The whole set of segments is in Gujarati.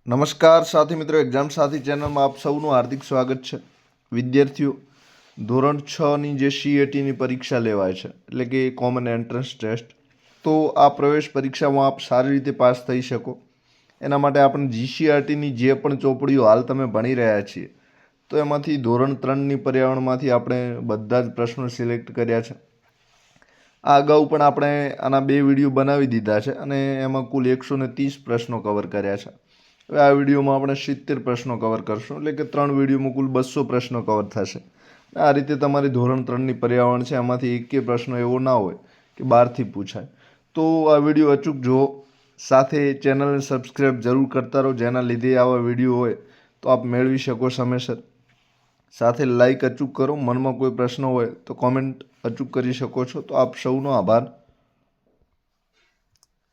નમસ્કાર સાથી મિત્રો, એક્ઝામ સાથી ચેનલમાં આપ સૌનું હાર્દિક સ્વાગત છે. વિદ્યાર્થીઓ, ધોરણ 6ની જે CATની પરીક્ષા લેવાય છે, એટલે કે કોમન એન્ટ્રન્સ ટેસ્ટ, તો આ પ્રવેશ પરીક્ષામાં આપ સારી રીતે પાસ થઈ શકો એના માટે આપણે GCRTની જે પણ ચોપડીઓ હાલ તમે ભણી રહ્યા છીએ, તો એમાંથી ધોરણ 3ની પર્યાવરણમાંથી આપણે બધા જ પ્રશ્નો સિલેક્ટ કર્યા છે. આ અગાઉ પણ આપણે આના 2 વિડીયો બનાવી દીધા છે અને એમાં કુલ 130 પ્રશ્નો કવર કર્યા છે. હવે આ વિડીયોમાં આપણે 70 પ્રશ્નો કવર કરશું, એટલે કે 3 વિડીયોમાં કુલ 200 પ્રશ્નો કવર થશે. આ રીતે તમારી ધોરણ 3ની પર્યાવરણ છે એમાંથી એકેય પ્રશ્નો એવો ના હોય કે બહારથી પૂછાય. તો આ વિડીયો અચૂક જુઓ, સાથે ચેનલને સબસ્ક્રાઈબ જરૂર કરતા રહો, જેના લીધે આવા વિડીયો હોય તો આપ મેળવી શકો સમયસર. સાથે લાઈક અચૂક કરો. મનમાં કોઈ પ્રશ્ન હોય તો કોમેન્ટ અચૂક કરી શકો છો. તો આપ સૌનો આભાર.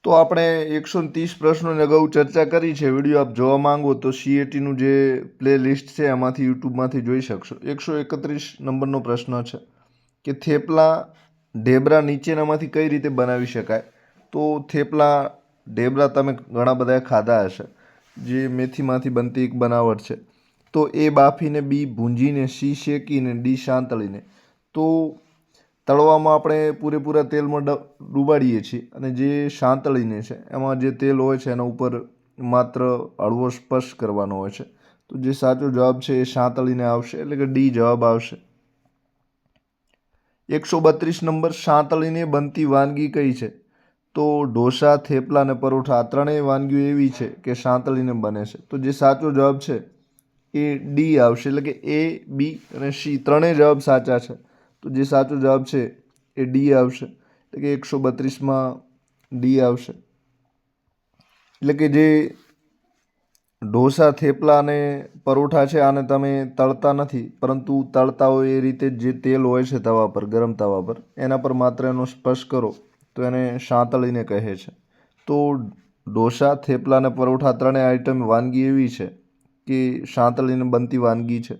તો આપણે 130 પ્રશ્નોની અગાઉ ચર્ચા કરી છે. વિડીયો આપ જોવા માંગો તો CATનું જે પ્લે લિસ્ટ છે એમાંથી યુટ્યુબમાંથી જોઈ શકશો. 131 નંબરનો પ્રશ્ન છે કે થેપલા ઢેબરા નીચેનામાંથી કઈ રીતે બનાવી શકાય? તો થેપલા ઢેબરા તમે ઘણા બધા ખાધા હશે, જે મેથીમાંથી બનતી એક બનાવટ છે. તો A બાફીને, B ભૂંજીને, C શેકીને, D સાંતળીને. તો તળવામાં આપણે પૂરેપૂરા તેલમાં ડૂબાડીએ છીએ અને જે સાંતળીને છે એમાં જે તેલ હોય છે એના ઉપર માત્ર હળવો સ્પર્શ કરવાનો હોય છે. તો જે સાચો જવાબ છે એ સાંતળીને આવશે, એટલે કે D જવાબ આવશે. 132 નંબર, સાંતળીને બનતી વાનગી કઈ છે? તો ઢોસા, થેપલા અને પરોઠા. આ ત્રણેય વાનગીઓ એવી છે કે સાંતળીને બને છે. તો જે સાચો જવાબ છે એ D આવશે, એટલે કે A, B અને C ત્રણેય જવાબ સાચા છે. તો જે સાચો જવાબ છે એ D આવશે, એટલે કે 132માં D આવશે. એટલે કે જે ઢોસા, થેપલા અને પરોઠા છે આને તમે તળતા નથી, પરંતુ તળતા હોય એ રીતે જે તેલ હોય છે તવા પર, ગરમ તવા પર, એના પર માત્ર એનો સ્પર્શ કરો તો એને સાંતળીને કહે છે. તો ઢોસા, થેપલા અને પરોઠા ત્રણેય આઈટમ વાનગી એવી છે કે સાંતળીને બનતી વાનગી છે.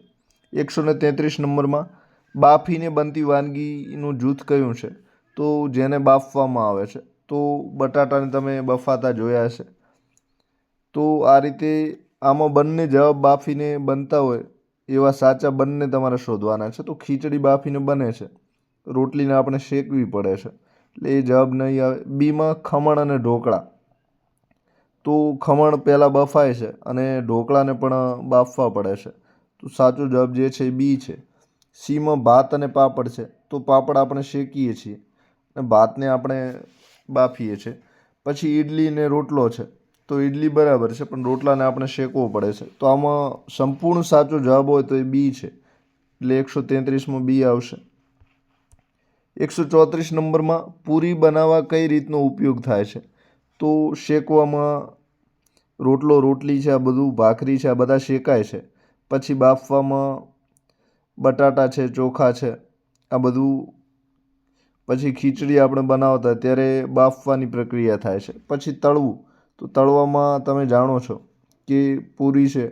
133 નંબરમાં બાફીને બનતી વાનગીનું જૂથ કયું છે? તો જેને બાફવામાં આવે છે. તો બટાટાને તમે બફાતા જોયા હશે. તો આ રીતે આમાં બંને જવાબ બાફીને બનતા હોય એવા સાચા બંને તમારે શોધવાના છે. તો ખીચડી બાફીને બને છે, રોટલીને આપણે શેકવી પડે છે, એટલે એ જવાબ નહીં આવે. બીમાં ખમણ અને ઢોકળા. તો ખમણ પહેલાં બફાય છે અને ઢોકળાને પણ બાફવા પડે છે. તો સાચો જવાબ જે છે એ B છે. સીમાં ભાત અને પાપડ છે. તો પાપડ આપણે શેકીએ છીએ અને ભાતને આપણે બાફીએ છીએ. પછી ઈડલી ને રોટલો છે. તો ઈડલી બરાબર છે, પણ રોટલાને આપણે શેકવો પડે છે. તો આમાં સંપૂર્ણ સાચો જવાબ હોય તો એ B છે, એટલે 133માં B આવશે. 134 નંબરમાં પૂરી બનાવવા કઈ રીતનો ઉપયોગ થાય છે? તો શેકવામાં રોટલો, રોટલી છે, આ બધું ભાખરી છે, આ બધા શેકાય છે. પછી બાફવામાં બટાટા છે, ચોખા છે, આ બધું. પછી ખીચડી આપણે બનાવતા ત્યારે બાફવાની પ્રક્રિયા થાય છે. પછી તળવું, તો તળવામાં તમે જાણો છો કે પૂરી છે,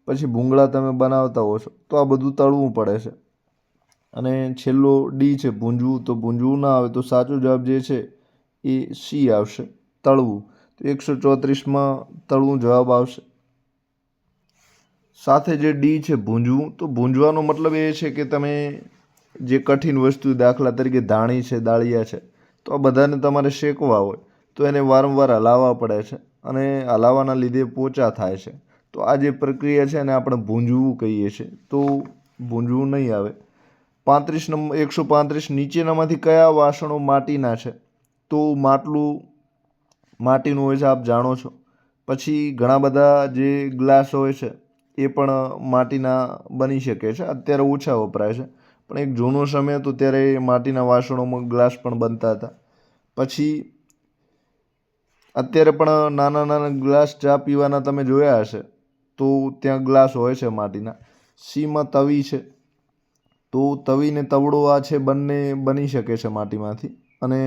પછી ભૂંગળા તમે બનાવતા હો છો, તો આ બધું તળવું પડે છે. અને છેલ્લો D છે, ભૂંજવું. તો ભૂંજવું ના આવે, તો સાચો જવાબ જે છે એ C આવશે, તળવું. તો 134માં તળવું જવાબ આવશે. સાથે જે D છે, ભૂંજવું, તો ભૂંજવાનો મતલબ એ છે કે તમે જે કઠિન વસ્તુ, દાખલા તરીકે ધાણી છે, દાળિયા છે, તો આ બધાને તમારે શેકવા હોય તો એને વારંવાર હલાવવા પડે છે અને હલાવવાના લીધે પોચા થાય છે. તો આ જે પ્રક્રિયા છે એને આપણે ભૂંજવું કહીએ છીએ. તો ભૂંજવું નહીં આવે. 135 નીચેનામાંથી કયા વાસણો માટીના છે? તો માટલું માટીનું હોય છે, આપ જાણો છો. પછી ઘણા બધા જે ગ્લાસ હોય છે એ પણ માટીના બની શકે છે. અત્યારે ઓછા વપરાય છે, પણ એક જૂનો સમય હતો ત્યારે માટીના વાસણોમાં ગ્લાસ પણ બનતા હતા. પછી અત્યારે પણ નાના નાના ગ્લાસ ચા પીવાના તમે જોયા હશે, તો ત્યાં ગ્લાસ હોય છે માટીના. સીમાં તવી છે. તો તવી ને તવડો આ છે બંને બની શકે છે માટીમાંથી. અને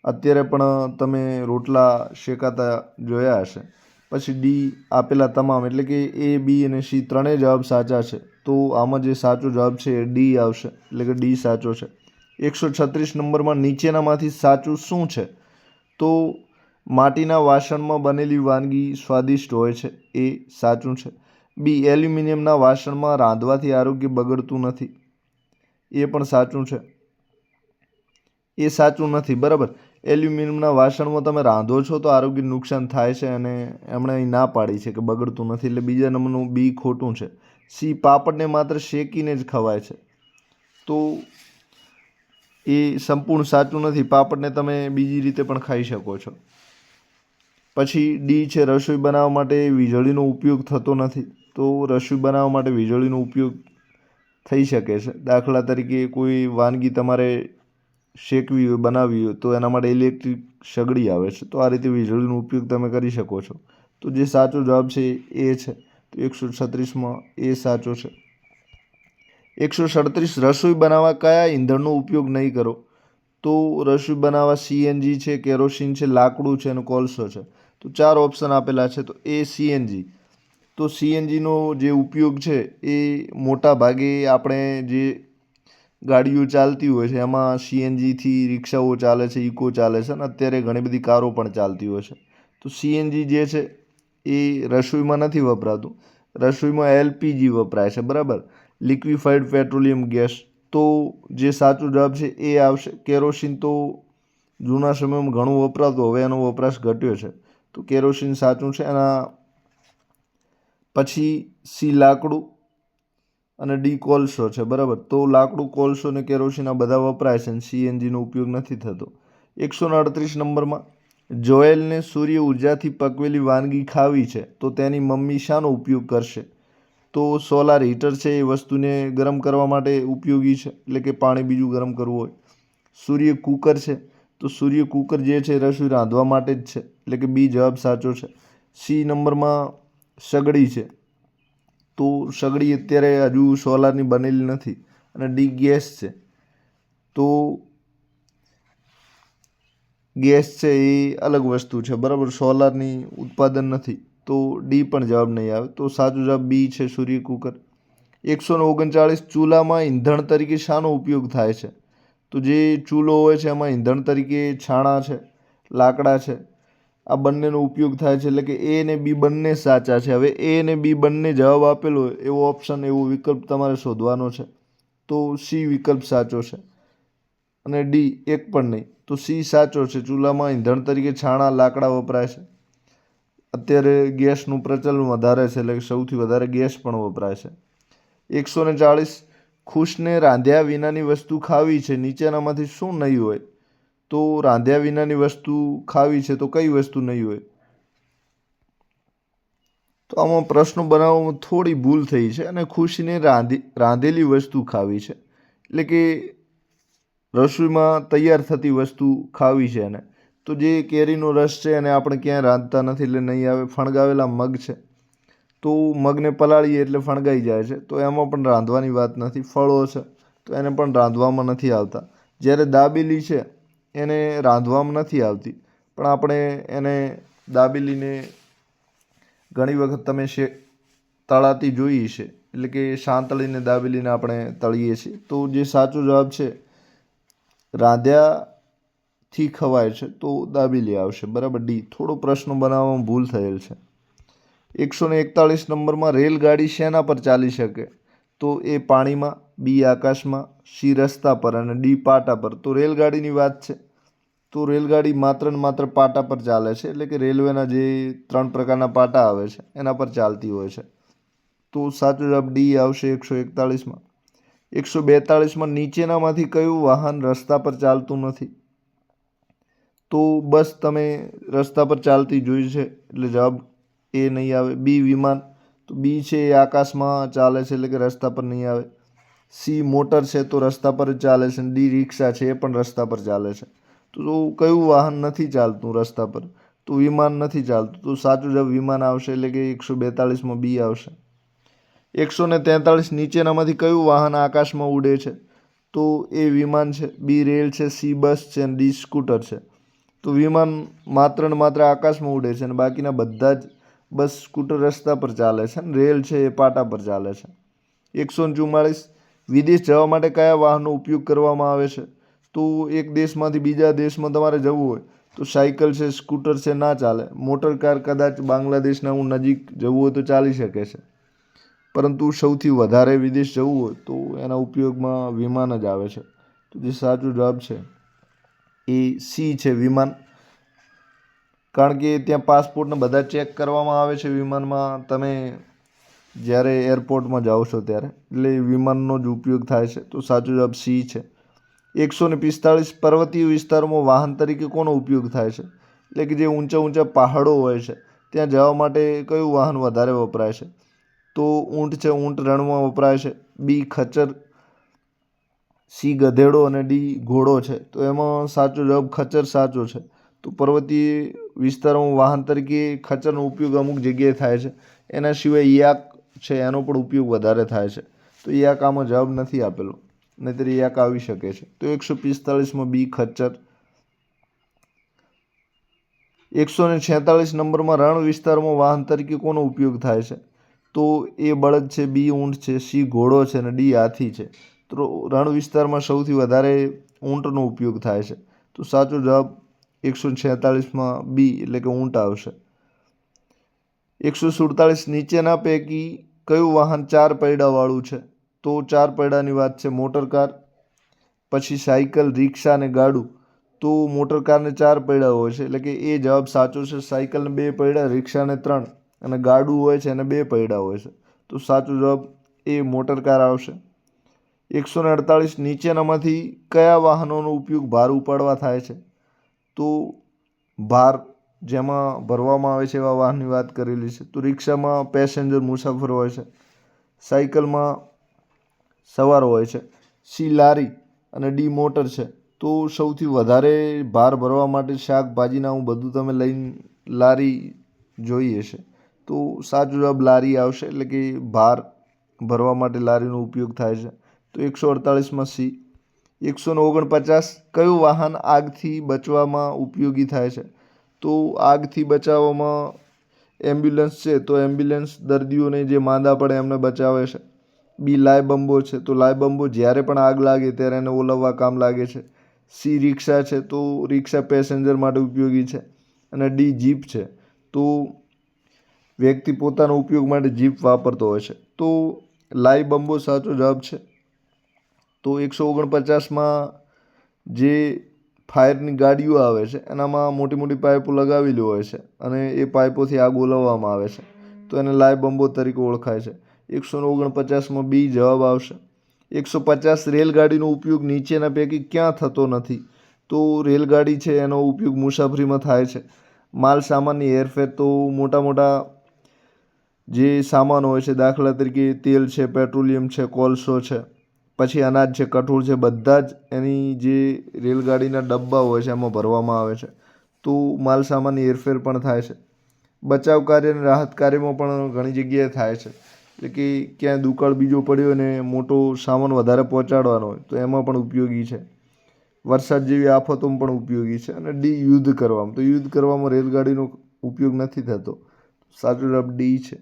અત્યારે પણ તમે રોટલા શેકાતા જોયા હશે. પછી D આપેલા તમામ, એટલે કે A, B અને C ત્રણેય જવાબ સાચા છે. તો આમાં જે સાચો જવાબ છે એ D આવશે, એટલે કે D સાચો છે. 136 નંબરમાં નીચેનામાંથી સાચું શું છે? તો માટીના વાસણમાં બનેલી વાનગી સ્વાદિષ્ટ હોય છે, એ સાચું છે. બી, એલ્યુમિનિયમના વાસણમાં રાંધવાથી આરોગ્ય બગડતું નથી, એ પણ સાચું છે. એ સાચું નથી, બરાબર. એલ્યુમિનિયમના વાસણમાં તમે રાંધો છો તો આરોગ્યને નુકસાન થાય છે અને એમણે અહીં ના પાડી છે કે બગડતું નથી, એટલે બીજા નંબરનું બી ખોટું છે. સી, પાપડને માત્ર શેકીને જ ખવાય છે, તો એ સંપૂર્ણ સાચું નથી. પાપડને તમે બીજી રીતે પણ ખાઈ શકો છો. પછી ડી છે, રસોઈ બનાવવા માટે વીજળીનો ઉપયોગ થતો નથી. તો રસોઈ બનાવવા માટે વીજળીનો ઉપયોગ થઈ શકે છે. દાખલા તરીકે કોઈ વાનગી તમારે શેકવી હોય, બનાવવી હોય, તો એના માટે ઇલેક્ટ્રિક સગડી આવે છે, તો આ રીતે વીજળીનો ઉપયોગ તમે કરી શકો છો. તો જે સાચો જવાબ છે એ છે. તો 136માં એ સાચો છે. 137, રસોઈ બનાવવા કયા ઈંધણનો ઉપયોગ નહીં કરો? તો રસોઈ બનાવવા સીએનજી છે, કેરોસીન છે, લાકડું છે અને કોલસો છે. તો 4 ઓપ્શન આપેલા છે. તો એ સીએનજી. તો સીએનજીનો જે ઉપયોગ છે એ મોટા ભાગે આપણે જે ગાડીઓ ચાલતી હોય છે એમાં સીએનજીથી રિક્ષાઓ ચાલે છે, ઇકો ચાલે છે અને અત્યારે ઘણી બધી કારો પણ ચાલતી હોય છે. તો સીએનજી જે છે એ રસોઈમાં નથી વપરાતું. રસોઈમાં એલપીજી વપરાય છે, બરાબર, લિક્વિફાઈડ પેટ્રોલિયમ ગેસ. તો જે સાચો જવાબ છે એ આવશે. કેરોસીન તો જૂના સમયમાં ઘણું વપરાતું, હવે એનો વપરાશ ઘટ્યો છે. તો કેરોસીન સાચું છે. એના પછી સી, લાકડું અને ડી, કોલસો છે, બરાબર. તો લાકડું, કોલસો અને કેરોસીન આ બધા વપરાય છે અને સીએનજીનો ઉપયોગ નથી થતો. 138 નંબરમાં, જોએલને સૂર્ય ઉર્જાથી પકવેલી વાનગી ખાવી છે તો તેની મમ્મી શાનો ઉપયોગ કરશે? તો સોલાર હીટર છે, એ વસ્તુને ગરમ કરવા માટે ઉપયોગી છે, એટલે કે પાણી બીજું ગરમ કરવું હોય. સૂર્ય કુકર છે, તો સૂર્ય કુકર જે છે રસોઈ રાંધવા માટે જ છે, એટલે કે બી જવાબ સાચો છે. સી નંબરમાં સગડી છે, તો સગડી અત્યારે હજુ સોલારની બનેલી નથી. અને ડી, ગેસ છે, તો ગેસ છે એ અલગ વસ્તુ છે, બરાબર, સોલારની ઉત્પાદન નથી. તો ડી પણ જવાબ નહીં આવે. તો સાચો જવાબ બી છે, સૂર્ય કુકર. 139, ચૂલામાં ઈંધણ તરીકે શાનો ઉપયોગ થાય છે? તો જે ચૂલો હોય છે એમાં ઈંધણ તરીકે છાણા છે, લાકડા છે, આ બંનેનો ઉપયોગ થાય છે. એટલે કે એ અને બી બંને સાચા છે. હવે એ અને બી બંને જવાબ આપેલો હોય એવો ઓપ્શન, એવો વિકલ્પ તમારે શોધવાનો છે. તો સી વિકલ્પ સાચો છે અને ડી એક પણ નહીં. તો સી સાચો છે. ચૂલામાં ઈંધણ તરીકે છાણા, લાકડા વપરાય છે. અત્યારે ગેસનું પ્રચલન વધારે છે, એટલે સૌથી વધારે ગેસ પણ વપરાય છે. 140, ખુશને રાંધ્યા વિનાની વસ્તુ ખાવી છે, નીચેનામાંથી શું નહીં હોય? તો રાંધ્યા વિનાની વસ્તુ ખાવી છે તો કઈ વસ્તુ નહીં હોય? તો આમાં પ્રશ્નો બનાવવામાં થોડી ભૂલ થઈ છે અને ખુશીને રાંધેલી વસ્તુ ખાવી છે, એટલે કે રસોઈમાં તૈયાર થતી વસ્તુ ખાવી છે એને. તો જે કેરીનો રસ છે એને આપણે ક્યાંય રાંધતા નથી એટલે નહીં આવે. ફણગાવેલા મગ છે, તો મગને પલાળીએ એટલે ફણગાઈ જાય છે, તો એમાં પણ રાંધવાની વાત નથી. ફળો છે, તો એને પણ રાંધવામાં નથી આવતા. જ્યારે દાબેલી છે એને રાંધવામાં નથી આવતી, પણ આપણે એને દાબેલીને ઘણી વખત તમે તળાતી જોઈ છે, એટલે કે સાંતળીને દાબેલીને આપણે તળીએ છીએ. તો જે સાચો જવાબ છે રાંધ્યાથી ખવાય છે, તો દાબેલી આવશે, બરાબર, ડી. થોડો પ્રશ્ન બનાવવામાં ભૂલ થયેલ છે. 141 નંબરમાં, રેલગાડી શેના પર ચાલી શકે? તો એ પાણીમાં, બી આકાશમાં, સી રસ્તા પર અને ડી પાટા પર. તો રેલગાડીની વાત છે, તો રેલગાડી માત્ર ને માત્ર પાટા પર ચાલે છે, એટલે કે રેલવેના જે 3 પ્રકારના પાટા આવે છે એના પર ચાલતી હોય છે. તો સાચો જવાબ ડી આવશે 141માં. 142માં, નીચેનામાંથી કયું વાહન રસ્તા પર ચાલતું નથી? તો બસ તમે રસ્તા પર ચાલતી જોઈ છે, એટલે જવાબ એ નહીં આવે. બી, વિમાન. તો બી છે એ આકાશમાં ચાલે છે, એટલે કે રસ્તા પર નહીં આવે. સી, મોટર છે, તો રસ્તા પર જ ચાલે છે. ડી, રિક્ષા છે, એ પણ રસ્તા પર ચાલે છે. તો કયું વાહન નથી ચાલતું રસ્તા પર? તો વિમાન નથી ચાલતું. તો સાચું જવાબ વિમાન આવશે, એટલે કે 142માં બી આવશે. 143, નીચેનામાંથી કયું વાહન આકાશમાં ઉડે છે? તો એ વિમાન છે, બી રેલ છે, સી બસ છે અને ડી સ્કૂટર છે. તો વિમાન માત્ર ને માત્ર આકાશમાં ઉડે છે અને બાકીના બધા જ બસ, સ્કૂટર રસ્તા પર ચાલે છે અને રેલ છે એ પાટા પર ચાલે છે. 144, વિદેશ જવા માટે કયા વાહનનો ઉપયોગ કરવામાં આવે છે? તો એક દેશમાંથી બીજા દેશમાં તમારે જવું હોય તો સાયકલ છે, સ્કૂટર છે ના ચાલે. મોટર કાર કદાચ બાંગ્લાદેશના હું નજીક જવું હોય તો ચાલી શકે છે, પરંતુ સૌથી વધારે વિદેશ જવું હોય તો એના ઉપયોગમાં વિમાન જ આવે છે. તો જે સાચો જવાબ છે એ સી છે, વિમાન. કારણ કે ત્યાં પાસપોર્ટને બધા ચેક કરવામાં આવે છે વિમાનમાં, તમે જ્યારે એરપોર્ટમાં જાઓ છો ત્યારે, એટલે વિમાનનો જ ઉપયોગ થાય છે. તો સાચો જવાબ સી છે. 145 પર્વતીય વિસ્તારોમાં વાહન તરીકે કોનો ઉપયોગ થાય છે? એટલે કે જે ઊંચા ઊંચા પહાડો હોય છે ત્યાં જવા માટે કયું વાહન વધારે વપરાય છે? તો ઊંટ છે, ઊંટ રણમાં વપરાય છે. બી ખચ્ચર, સી ગધેડો અને ડી ઘોડો છે. તો એમાં સાચો જવાબ ખચ્ચર સાચો છે. તો પર્વતીય વિસ્તારોમાં વાહન તરીકે ખચ્ચરનો ઉપયોગ અમુક જગ્યાએ થાય છે. એના સિવાય યાક છે એનો પણ ઉપયોગ વધારે થાય છે. તો યાક આમાં જવાબ નથી આપેલો, નહીંતર યાક આવી શકે છે. તો 145માં બી ખચ્ચર. 146 નંબરમાં રણ વિસ્તારમાં વાહન તરીકે કોનો ઉપયોગ થાય છે? તો એ બળદ છે, બી ઊંટ છે, સી ઘોડો છે અને ડી હાથી છે. તો રણ વિસ્તારમાં સૌથી વધારે ઊંટનો ઉપયોગ થાય છે. તો સાચો જવાબ 146માં બી એટલે કે ઊંટ આવશે. 147 નીચેના પૈકી કયું વાહન 4 પૈડાવાળું છે? તો 4 પૈડાની વાત છે મોટર કાર, પછી સાયકલ, રિક્ષા અને ગાડું. તો મોટર કારને 4 પૈડા હોય છે, એટલે કે એ જવાબ સાચો છે. સાયકલને 2 પૈડા, રિક્ષાને 3 અને ગાડું હોય છે એને 2 પૈડા હોય છે. તો સાચો જવાબ એ મોટર કાર આવશે. 148 નીચેનામાંથી કયા વાહનોનો ઉપયોગ ભાર ઉપાડવા થાય છે? તો ભાર જેમાં ભરવામાં આવે છે એવા વાહનની વાત કરેલી છે. તો રિક્ષામાં પેસેન્જર મુસાફર હોય છે, સાયકલમાં સવાર હોય છે, સી લારી અને ડી મોટર છે. તો સૌથી વધારે ભાર ભરવા માટે શાકભાજીના હું બધું તમે લઈને લારી જોઈએ છે. તો સાચો જવાબ લારી આવશે, એટલે કે ભાર ભરવા માટે લારીનો ઉપયોગ થાય છે. તો 148માં સી. 149 કયું વાહન આગથી બચવામાં ઉપયોગી થાય છે? તો આગથી બચાવવામાં એમ્બ્યુલન્સ છે. તો એમ્બ્યુલન્સ દર્દીઓને જે માંદા પડે એમને બચાવે છે. બી લાય બંબો છે. તો લાય બંબો જ્યારે પણ આગ લાગે ત્યારે એને ઓલવવા કામ લાગે છે. સી રિક્ષા છે. તો રિક્ષા પેસેન્જર માટે ઉપયોગી છે. અને ડી જીપ છે. તો વ્યક્તિ પોતાના ઉપયોગ માટે જીપ વાપરતો હોય છે. તો લાય બંબો સાચો જવાબ છે. તો 149માં જે ફાયરની ગાડીઓ આવે છે એનામાં મોટી મોટી પાઇપો લગાવેલી હોય છે અને એ પાઇપોથી આગ ઓલવવામાં આવે છે. તો એને લાય બંબો તરીકે ઓળખાય છે. 149માં બી જવાબ આવશે. 150 રેલગાડીનો ઉપયોગ નીચેના પૈકી ક્યાં થતો નથી? તો રેલગાડી છે એનો ઉપયોગ મુસાફરીમાં થાય છે. માલ સામાનની હેરફેર, તો મોટા મોટા જે સામાન હોય છે, દાખલા તરીકે તેલ છે, પેટ્રોલિયમ છે, કોલસો છે, પછી અનાજ છે, કઠોળ છે, બધા જ એની જે રેલગાડીના ડબ્બા હોય છે એમાં ભરવામાં આવે છે. તો માલ સામાનની હેરફેર પણ થાય છે. બચાવ કાર્ય અને રાહત કાર્યમાં પણ ઘણી જગ્યાએ થાય છે. એટલે કે ક્યાંય દુકાળ બીજો પડ્યો અને મોટો સામાન વધારે પહોંચાડવાનો હોય તો એમાં પણ ઉપયોગી છે. વરસાદ જેવી આફતોમાં પણ ઉપયોગી છે. અને ડી યુદ્ધ કરવામાં, તો યુદ્ધ કરવામાં રેલગાડીનો ઉપયોગ નથી થતો. સાચો જવાબ ડી છે.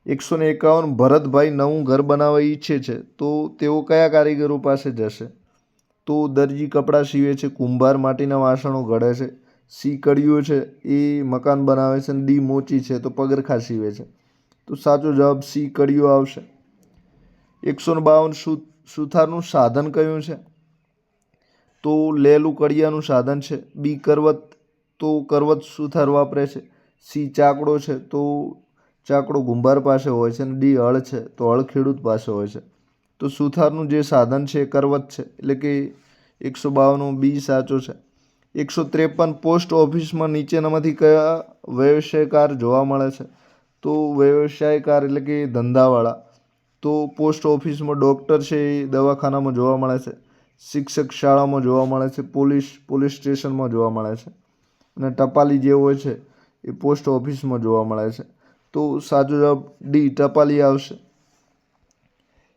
151 ભરતભાઈ નવું ઘર બનાવવા ઈચ્છે છે તો તેઓ કયા કારીગરો પાસે જશે? તો દરજી કપડાં સીવે છે, કુંભાર માટીના વાસણો ઘડે છે, સી કડીઓ છે એ મકાન બનાવે છે અને ડી મોચી છે તો પગરખાં સીવે છે. તો સાચો જવાબ સી કડીઓ આવશે. 152 સુથારનું સાધન કયું છે? તો લેલું કડિયાનું સાધન છે. બી કરવત, તો કરવત સુથાર વાપરે છે. સી ચાકડો છે. તો ચાકડો કુંભાર પાસે હોય છે. અને ડી હળ છે. તો હળ ખેડૂત પાસે હોય છે. તો સુથારનું જે સાધન છે એ કરવત છે, એટલે કે 152 બી સાચો છે. 153 પોસ્ટ ઓફિસમાં નીચેનામાંથી કયા વ્યવસાયકાર જોવા મળે છે? તો વ્યવસાયકાર એટલે કે ધંધાવાળા. તો પોસ્ટ ઓફિસમાં ડૉક્ટર છે એ દવાખાનામાં જોવા મળે છે, શિક્ષક શાળામાં જોવા મળે છે, પોલીસ સ્ટેશનમાં જોવા મળે છે, અને ટપાલી જે હોય છે એ પોસ્ટ ઓફિસમાં જોવા મળે છે. તો સાચો જવાબ ડી ટપાલી આવશે.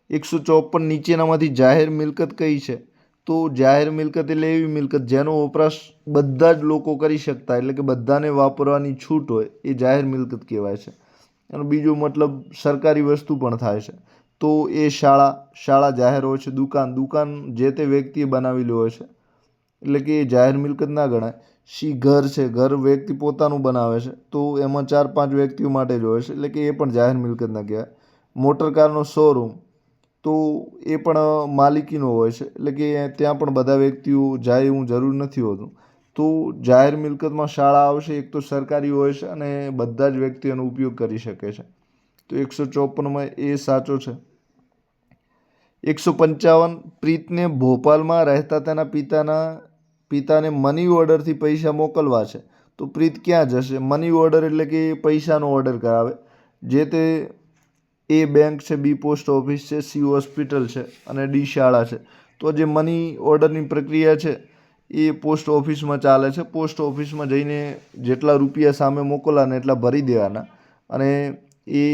154 નીચેનામાંથી જાહેર મિલકત કઈ છે? તો જાહેર મિલકત એટલે એવી મિલકત જેનો વપરાશ બધા જ લોકો કરી શકતા, એટલે કે બધાને વાપરવાની છૂટ હોય એ જાહેર મિલકત કહેવાય છે. એનો બીજો મતલબ સરકારી વસ્તુ પણ થાય છે. તો એ શાળા જાહેર હોય છે, દુકાન જે તે વ્યક્તિએ બનાવેલી હોય છે એટલે કે એ જાહેર મિલકત ના ગણાય. સી ઘર છે, ઘર વ્યક્તિ પોતાનું બનાવે છે તો એમાં 4-5 વ્યક્તિઓ માટે જ હોય છે એટલે કે એ પણ જાહેર મિલકત ના કહેવાય. મોટરકારનો શોરૂમ તો એ પણ માલિકીનો હોય છે એટલે કે ત્યાં પણ બધા વ્યક્તિઓ જાય એવું જરૂર નથી હોતું. તો જાહેર મિલકતમાં શાળા આવશે, એક તો સરકારી હોય છે અને બધા જ વ્યક્તિઓ એનો ઉપયોગ કરી શકે છે. તો 154માં એ સાચો છે. 155 પ્રીતને ભોપાલમાં રહેતા તેના પિતાને મની ઓર્ડરથી પૈસા મોકલવા છે તો પ્રીત ક્યાં જશે? મની ઓર્ડર એટલે કે પૈસાનો ઓર્ડર કરાવે. જે તે એ બેંક છે, બી પોસ્ટ ઓફિસ છે, સી હોસ્પિટલ છે અને ડી શાળા છે. તો જે મની ઓર્ડરની પ્રક્રિયા છે એ પોસ્ટ ઓફિસમાં ચાલે છે. પોસ્ટ ઓફિસમાં જઈને જેટલા રૂપિયા સામે મોકલવાના એટલા ભરી દેવાના અને એ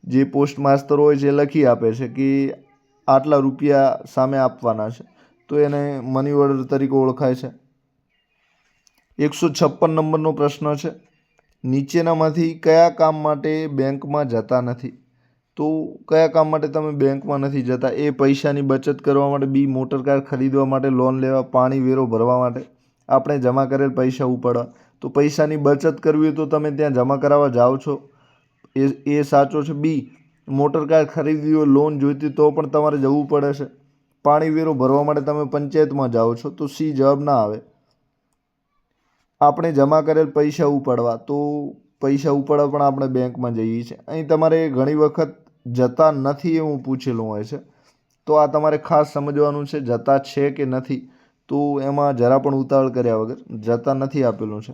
જે પોસ્ટ માસ્તર હોય છે એ લખી આપે છે કે આટલા રૂપિયા સામે આપવાના છે, તો એને મની ઓર્ડર તરીકે ઓળખાય છે. 156 નંબરનો પ્રશ્ન છે, નીચેનામાંથી કયા કામ માટે બેંકમાં જતા નથી? તો કયા કામ માટે તમે બેંકમાં નથી જતા? એ પૈસાની બચત કરવા માટે, બી મોટરકાર ખરીદવા માટે, લોન લેવા, પાણી વેરો ભરવા માટે, આપણે જમા કરેલ પૈસા ઉપાડવા. તો પૈસાની બચત કરવી હોય તો તમે ત્યાં જમા કરાવવા જાઓ છો, એ સાચો છે. બી મોટરકાર ખરીદવી હોય, લોન જોઈતી તો પણ તમારે જવું પડે છે. પાણી વેરો ભરવા માટે તમે પંચાયતમાં જાઓ છો, તો સી જવાબ ના આવે. આપણે જમા કરેલ પૈસા ઉપાડવા, તો પૈસા ઉપાડવા પણ આપણે બેંકમાં જઈએ છીએ. અહીં તમારે ઘણી વખત જતા નથી એવું પૂછેલું હોય છે, તો આ તમારે ખાસ સમજવાનું છે. જતા છે કે નથી, તો એમાં જરા પણ ઉતાવળ કર્યા વગર જતા નથી આપેલું છે.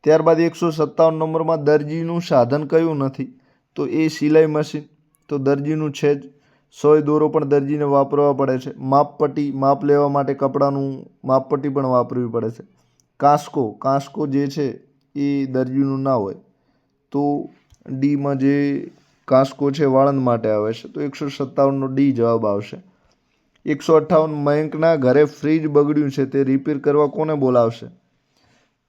ત્યારબાદ 157 નંબરમાં દરજીનું સાધન કયું નથી? તો એ સિલાઈ મશીન, તો દરજીનું છે જ. સોય દોરો પણ દરજીને વાપરવા પડે છે. માપપટ્ટી, માપ લેવા માટે કપડાનું માપપટ્ટી પણ વાપરવી પડે છે. કાંસકો જે છે એ દરજીનું ના હોય, તો ડીમાં જે કાંસકો છે વાળંદ માટે આવે છે, તો 157નો ડી જવાબ આવશે. 158 મયંકના ઘરે ફ્રીજ બગડ્યું છે, તે રિપેર કરવા કોને બોલાવશે?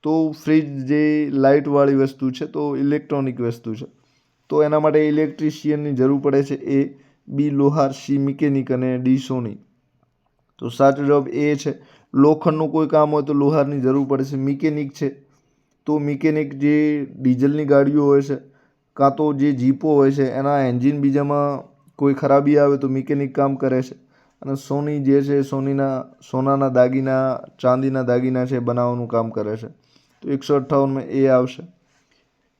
તો ફ્રીજ જે લાઇટવાળી વસ્તુ છે, તો ઇલેક્ટ્રોનિક વસ્તુ છે, તો એના માટે ઇલેક્ટ્રિશિયનની જરૂર પડે છે. એ, બી લોહાર, સી મિકેનિક અને ડી સોની. તો સાચો જવાબ એ છે. લોખંડનું કોઈ કામ હોય તો લોહારની જરૂર પડે છે. મિકેનિક છે તો મિકેનિક જે ડીઝલની ગાડીઓ હોય છે કાં તો જે જીપો હોય છે એના એન્જિન બીજામાં કોઈ ખરાબી આવે તો મિકેનિક કામ કરે છે. અને સોની જે છે સોનાના દાગીના, ચાંદીના દાગીના છે બનાવવાનું કામ કરે છે. તો 158માં એ આવશે.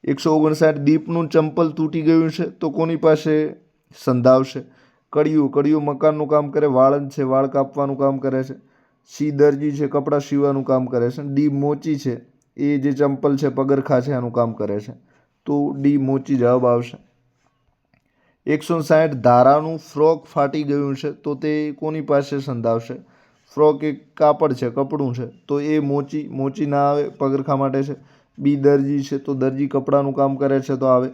159 દીપનું ચંપલ તૂટી ગયું છે તો કોની પાસે સંધાવશે? કડિયું મકાનનું કામ કરે. વાળંદ છે વાળ કાપવાનું કામ કરે છે. સી દરજી છે કપડાં સીવવાનું કામ કરે છે. ડી મોચી છે એ જે ચંપલ છે પગરખા છે એનું કામ કરે છે. તો ડી મોચી જવાબ આવશે. 160 ધારાનું ફ્રોક ફાટી ગયું છે તો તે કોની પાસે સંધાવશે? ફ્રોક એક કાપડ છે, કપડું છે, તો એ મોચી ના આવે, પગરખા માટે છે. બી દરજી છે તો દરજી કપડાનું કામ કરે છે તો આવે.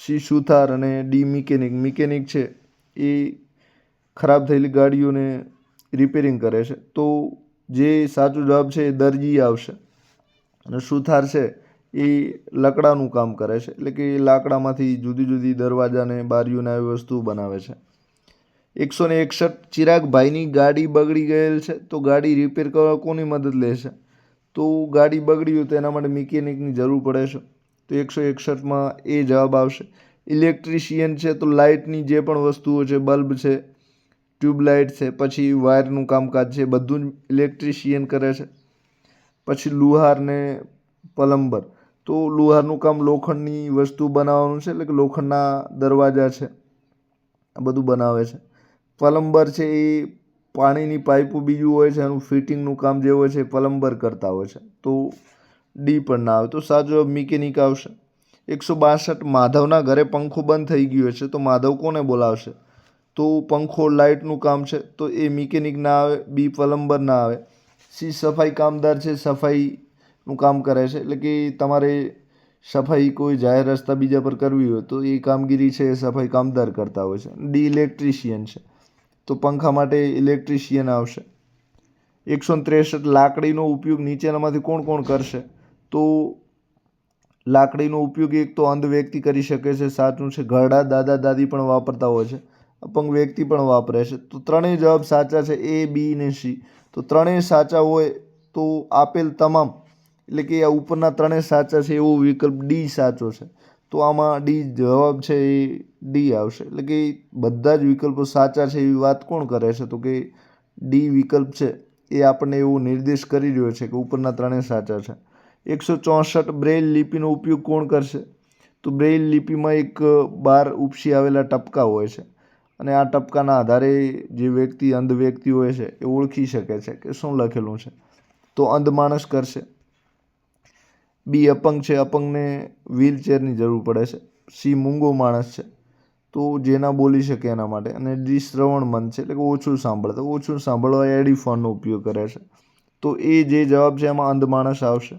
સી સુથાર અને ડી મિકેનિક છે એ ખરાબ થયેલી ગાડીઓને રિપેરિંગ કરે છે. તો જે સાચો જવાબ છે એ દરજી આવશે. અને સુથાર છે એ લાકડાનું કામ કરે છે, એટલે કે લાકડામાંથી જુદી જુદી દરવાજાને બારીઓને આવી વસ્તુઓ બનાવે છે. 161 ચિરાગભાઈની ગાડી બગડી ગયેલ છે તો ગાડી રિપેર કરવા કોની મદદ લેશે? તો ગાડી બગડી હોય તો એના માટે મિકેનિકની જરૂર પડે છે. તો 161માં એ જવાબ આવશે. ઇલેક્ટ્રિશિયન છે તો લાઇટની જે પણ વસ્તુઓ છે, બલ્બ છે, ટ્યુબલાઇટ છે, પછી વાયરનું કામકાજ છે, બધું જ ઇલેક્ટ્રિશિયન કરે છે. પછી લુહાર ને પ્લમ્બર, તો લુહારનું કામ લોખંડની વસ્તુ બનાવવાનું છે, એટલે કે લોખંડના દરવાજા છે આ બધું બનાવે છે. પ્લમ્બર છે એ પાણીની પાઇપો બીજું હોય છે એનું ફિટિંગનું કામ જે હોય છે એ પ્લમ્બર કરતા હોય છે. તો ડી પણ ના આવે. તો સાચો જવાબ મિકેનિક આવશે. 162 માધવના ઘરે પંખો બંધ થઈ ગયો છે તો માધવ કોને બોલાવશે? તો પંખો લાઇટનું કામ છે તો એ મિકેનિક ના આવે. બી પ્લમ્બર ના આવે. સી સફાઈ કામદાર છે, સફાઈનું કામ કરે છે, એટલે કે તમારે સફાઈ કોઈ જાહેર રસ્તા બીજા પર કરવી હોય તો એ કામગીરી છે એ સફાઈ કામદાર કરતા હોય છે. ડી ઇલેક્ટ્રિશિયન છે તો પંખા માટે ઇલેક્ટ્રિશિયન આવશે. 163 લાકડીનો ઉપયોગ નીચેનામાંથી કોણ કોણ કરશે? તો લાકડીનો ઉપયોગ એક તો અંધ વ્યક્તિ કરી શકે છે, સાચું છે. ઘરડા દાદા દાદી પણ વાપરતા હોય છે. અપંગ વ્યક્તિ પણ વાપરે છે. તો ત્રણેય જવાબ સાચા છે, એ, બી ને સી. તો ત્રણેય સાચા હોય તો આપેલ તમામ એટલે કે આ ઉપરના ત્રણેય સાચા છે એવો વિકલ્પ ડી સાચો છે. તો આમાં ડી જવાબ છે એ ડી આવશે. એટલે કે બધા જ વિકલ્પો સાચા છે એવી વાત કોણ કરે છે? તો કે ડી વિકલ્પ છે એ આપણને એવો નિર્દેશ કરી રહ્યો છે કે ઉપરના ત્રણેય સાચા છે. 164 બ્રેઇલ લિપિનો ઉપયોગ કોણ કરશે? તો બ્રેઇલ લિપિમાં એક બાર ઉપસી આવેલા ટપકા હોય છે અને આ ટપકાના આધારે જે વ્યક્તિ અંધ વ્યક્તિ હોય છે એ ઓળખી શકે છે કે શું લખેલું છે. તો અંધ માણસ કરશે. બી અપંગ છે, અપંગને વ્હીલચેરની જરૂર પડે છે. સી મૂંગો માણસ છે તો જેના બોલી શકે એના માટે. અને ડી શ્રવણમંદ છે એટલે કે ઓછું સાંભળે, તો ઓછું સાંભળવા એડીફોનનો ઉપયોગ કરે છે. તો એ જે જવાબ છે એમાં અંધ માણસ આવશે.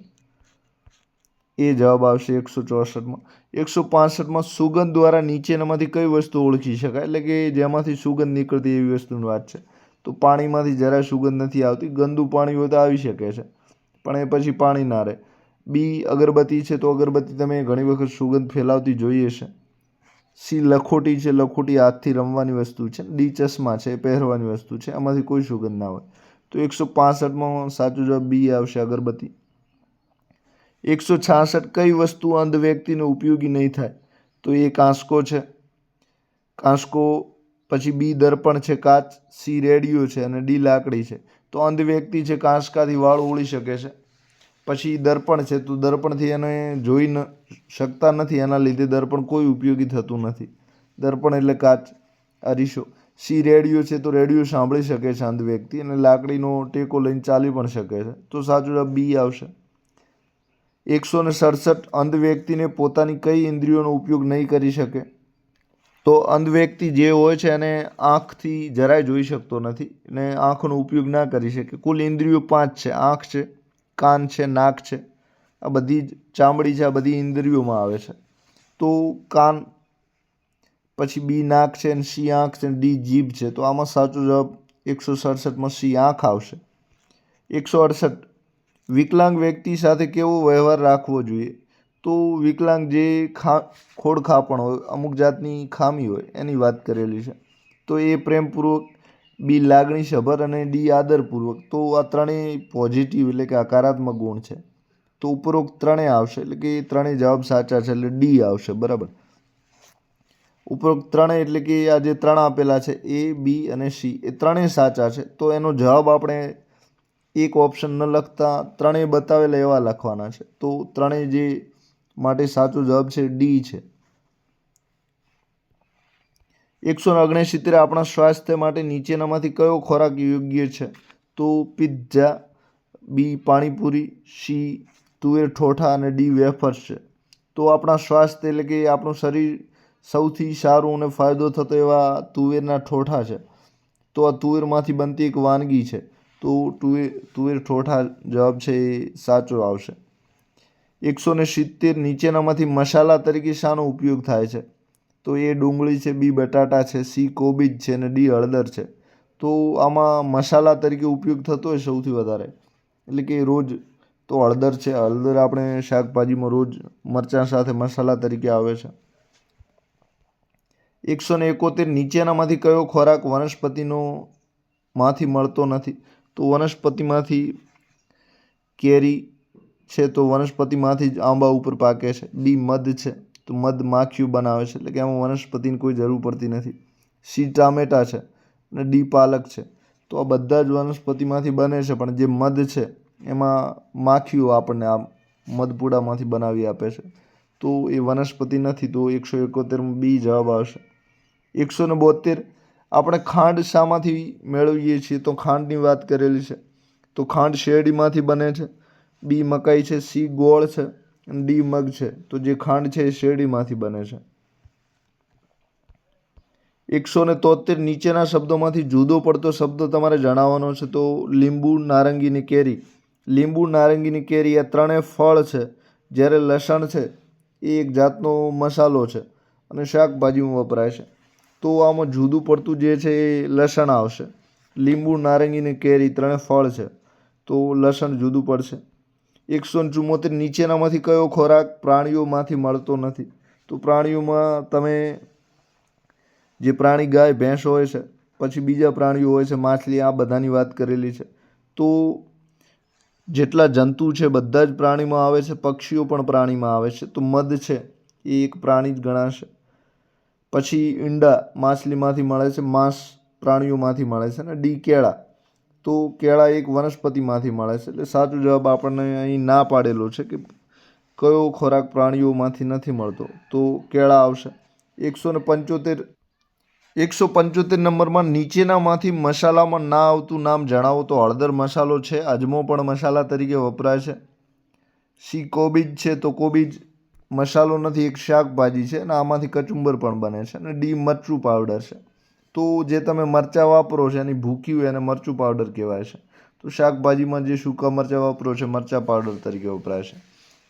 એ જવાબ આવશે 164માં. 165માં સુગંધ દ્વારા નીચેનામાંથી કઈ વસ્તુ ઓળખી શકાય? એટલે કે જેમાંથી સુગંધ નીકળતી એવી વસ્તુની વાત છે. તો પાણીમાંથી જરાય સુગંધ નથી આવતી. ગંદુ પાણી હોય તો આવી શકે છે પણ એ પછી પાણી ના રહે. બી અગરબત્તી છે તો અગરબત્તી તમે ઘણી વખત સુગંધ ફેલાવતી જોઈ હશે. સી લખોટી છે, લખોટી હાથથી રમવાની વસ્તુ છે. ડી ચશ્મા છે, પહેરવાની વસ્તુ છે. આમાંથી કોઈ સુગંધ ના હોય. તો 165માં સાચો જવાબ બી આવશે, અગરબત્તી. 166 કઈ વસ્તુ અંધ વ્યક્તિને ઉપયોગી નહીં થાય? તો એ કાંસકો છે, કાંસકો. પછી બી દર્પણ છે, કાચ. સી રેડિયો છે અને ડી લાકડી છે. તો અંધ વ્યક્તિ છે કાંસકાથી વાળ ઓળી શકે છે. પછી દર્પણ છે તો દર્પણથી એને જોઈ શકતા નથી, એના લીધે દર્પણ કોઈ ઉપયોગી થતું નથી. દર્પણ એટલે કાચ, અરીસો. સી રેડિયો છે તો રેડિયો સાંભળી શકે છે અંધ વ્યક્તિ અને લાકડીનો ટેકો લઈને ચાલી પણ શકે છે. તો સાચો જવાબ બી આવશે. 167 અંધ વ્યક્તિને પોતાની કઈ ઇન્દ્રિયોનો ઉપયોગ નહીં કરી શકે? તો અંધ વ્યક્તિ જે હોય છે એને આંખથી જરાય જોઈ શકતો નથી ને આંખનો ઉપયોગ ના કરી શકે. કુલ ઇન્દ્રિયો 5 છે. આંખ છે, કાન છે, નાક છે, આ બધી જ ચામડી છે, આ બધી ઇન્દ્રિયોમાં આવે છે. તો કાન, પછી બી નાક છે, સી આંખ છે, ડી જીભ છે. તો આમાં સાચો જવાબ 167માં સી આંખ આવશે. 168 વિકલાંગ વ્યક્તિ સાથે કેવો વ્યવહાર રાખવો જોઈએ? તો વિકલાંગ જે ખોડખાપણ હોય, અમુક જાતની ખામી હોય એની વાત કરેલી છે. તો એ પ્રેમપૂર્વક, બી લાગણીસભર અને ડી આદરપૂર્વક. તો આ ત્રણેય પોઝિટિવ એટલે કે હકારાત્મક ગુણ છે. તો ઉપરોક્ત ત્રણેય આવશે એટલે કે ત્રણેય જવાબ સાચા છે એટલે ડી આવશે. બરાબર. ઉપરોક્ત ત્રણેય એટલે કે આ જે ત્રણ આપેલા છે એ, બી અને સી એ ત્રણેય સાચા છે. તો એનો જવાબ આપણે એક ઓપ્શન ન લખતા ત્રણેય બતાવેલા એવા લખવાના છે. તો ત્રણેય જે માટે સાચો જવાબ છે ડી છે. 169 આપણા સ્વાસ્થ્ય માટે નીચેનામાંથી કયો ખોરાક યોગ્ય છે? તો પિઝા, બી પાણીપુરી, સી તુવેર ઠોઠા અને ડી વેફર્સ છે. તો આપણા સ્વાસ્થ્ય એટલે કે આપણું શરીર સૌથી સારું અને ફાયદો થતો એવા તુવેરના ઠોઠા છે. તો આ તુવેરમાંથી બનતી એક વાનગી છે. તો તુવેર ઠોઠા જવાબ છે એ સાચો આવશે. 170 નીચેનામાંથી મસાલા તરીકે શાનો ઉપયોગ થાય છે? તો એ ડુંગળી છે, બી બટાટા છે, સી કોબીજ છે અને ડી હળદર છે. તો આમાં મસાલા તરીકે ઉપયોગ થતો હોય સૌથી વધારે એટલે કે રોજ તો હળદર છે. હળદર આપણે શાકભાજીમાં રોજ મરચાં સાથે મસાલા તરીકે આવે છે. 171 નીચેનામાંથી કયો ખોરાક માંથી મળતો નથી? તો વનસ્પતિમાંથી કેરી છે તો વનસ્પતિમાંથી જ આંબા ઉપર પાકે છે. બી મધ છે તો મધ માખીઓ બનાવે છે એટલે કે આમાં વનસ્પતિની કોઈ જરૂર પડતી નથી. સી ટામેટા છે અને ડી પાલક છે. તો આ બધા જ વનસ્પતિમાંથી બને છે પણ જે મધ છે એમાં માખીઓ આપણને આ મધપૂડામાંથી બનાવી આપે છે. તો એ વનસ્પતિ નથી. તો 171માં બી જવાબ આવશે. 172 આપણે ખાંડ શામાંથી મેળવીએ છીએ? તો ખાંડની વાત કરેલી છે. તો ખાંડ શેરડીમાંથી બને છે. બી મકાઈ છે, સી ગોળ છે અને ડી મગ છે. તો જે ખાંડ છે એ શેરડીમાંથી બને છે. 173 નીચેના શબ્દોમાંથી જુદો પડતો શબ્દ તમારે જણાવવાનો છે. તો લીંબુ, નારંગી ને કેરી. લીંબુ, નારંગી ને કેરી આ ત્રણેય ફળ છે, જ્યારે લસણ છે એ એક જાતનો મસાલો છે અને શાકભાજીમાં વપરાય છે. તો આમાં જુદું પડતું જે છે એ લસણ આવશે. લીંબુ, નારંગી ને કેરી ત્રણેય ફળ છે તો લસણ જુદું પડશે. 174 નીચેનામાંથી કયો ખોરાક પ્રાણીઓમાંથી મળતો નથી? તો પ્રાણીઓમાં તમે જે પ્રાણી ગાય ભેંસ હોય છે, પછી બીજા પ્રાણીઓ હોય છે, માછલી, આ બધાની વાત કરેલી છે. તો જેટલા જંતુ છે બધા જ પ્રાણીમાં આવે છે, પક્ષીઓ પણ પ્રાણીમાં આવે છે. તો મધ છે એ એક પ્રાણી જ ગણાશે. પછી ઈંડા માછલીમાંથી મળે છે, માંસ પ્રાણીઓમાંથી મળે છે. અને ડી કેળા, તો કેળા એક વનસ્પતિમાંથી મળે છે. એટલે સાચો જવાબ આપણને અહીં ના પાડેલો છે કે કયો ખોરાક પ્રાણીઓમાંથી નથી મળતો, તો કેળા આવશે. 175 નંબરમાં નીચેનામાંથી મસાલામાં ના આવતું નામ જણાવો. તો હળદર મસાલો છે, અજમો પણ મસાલા તરીકે વપરાય છે. સી કોબીજ છે, તો કોબીજ મસાલો નથી, એક શાકભાજી છે, અને આમાંથી કચુંબર પણ બને છે. અને ડી મરચું પાવડર છે. તો જે તમે મરચાં વાપરો છો એની ભૂકી હોય એને મરચું પાવડર કહેવાય છે. તો શાકભાજીમાં જે સૂકા મરચાં વાપરો છે મરચાં પાવડર તરીકે વપરાય છે.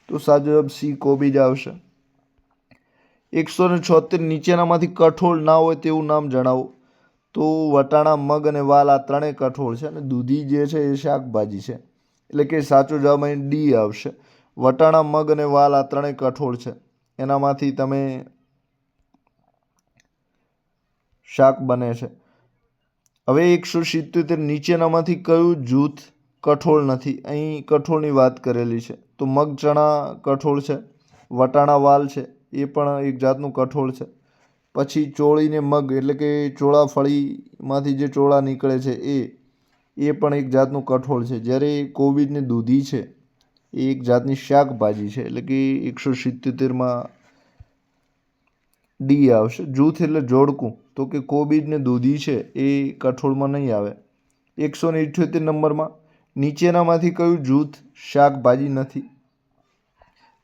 તો સાચો જવાબ સી કોબીજ આવશે. 176 નીચેનામાંથી કઠોળ ના હોય તેવું નામ જણાવો. તો વટાણા, મગ અને વાલ આ ત્રણેય કઠોળ છે. અને દૂધી જે છે એ શાકભાજી છે. એટલે કે સાચો જવાબ અહીં ડી આવશે. વટાણા, મગ અને વાલ આ ત્રણેય કઠોળ છે. એનામાંથી તમે શાક બને છે. હવે 177 નીચેનામાંથી કયું જૂથ કઠોળ નથી? અહીં કઠોળની વાત કરેલી છે. તો મગ ચણા કઠોળ છે, વટાણા વાલ છે, એ પણ એક જાતનું કઠોળ છે. પછી ચોળીને મગ એટલે કે ચોળાફળીમાંથી જે ચોળા નીકળે છે એ પણ એક જાતનું કઠોળ છે. જ્યારે કોબીજને દૂધી છે એ એક જાતની શાકભાજી છે. એટલે કે 177માં ડી આવશે. જૂથ એટલે જોડકું, તો કે કોબીજ ને દૂધી છે એ કઠોળમાં નહીં આવે. 178 નંબરમાં નીચેનામાંથી કયું જૂથ શાકભાજી નથી?